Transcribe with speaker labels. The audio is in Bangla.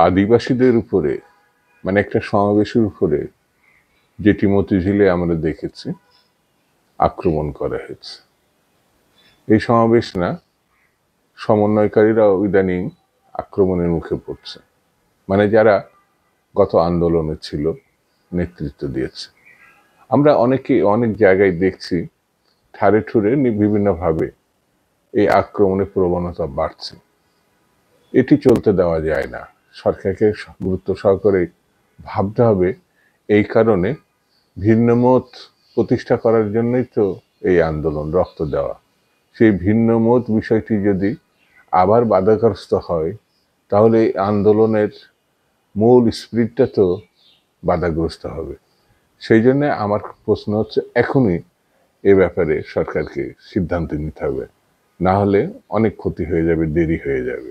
Speaker 1: আদিবাসীদের উপরে মানে একটা সমাবেশের উপরে যেটি মতিঝিলে আমরা দেখেছি আক্রমণ করা হয়েছে। এই সমাবেশ না, সমন্বয়কারীরাও ইদানিং আক্রমণের মুখে পড়ছে, মানে যারা গত আন্দোলনে ছিল, নেতৃত্ব দিয়েছে। আমরা অনেক জায়গায় দেখছি ঠারে ঠুরে বিভিন্নভাবে এই আক্রমণের প্রবণতা বাড়ছে। এটি চলতে দেওয়া যায় না। সরকারকে গুরুত্ব সহকারে ভাবতে হবে। এই কারণে ভিন্নমত প্রতিষ্ঠা করার জন্যই তো এই আন্দোলন, রক্ত দেওয়া। সেই ভিন্নমত বিষয়টি যদি আবার বাধাগ্রস্ত হয়, তাহলে এই আন্দোলনের মূল স্পিরিটটা তো বাধাগ্রস্ত হবে। সেই জন্য আমার প্রশ্ন হচ্ছে, এখনই এ ব্যাপারে সরকারকে সিদ্ধান্ত নিতে হবে, না হলে অনেক ক্ষতি হয়ে যাবে, দেরি হয়ে যাবে।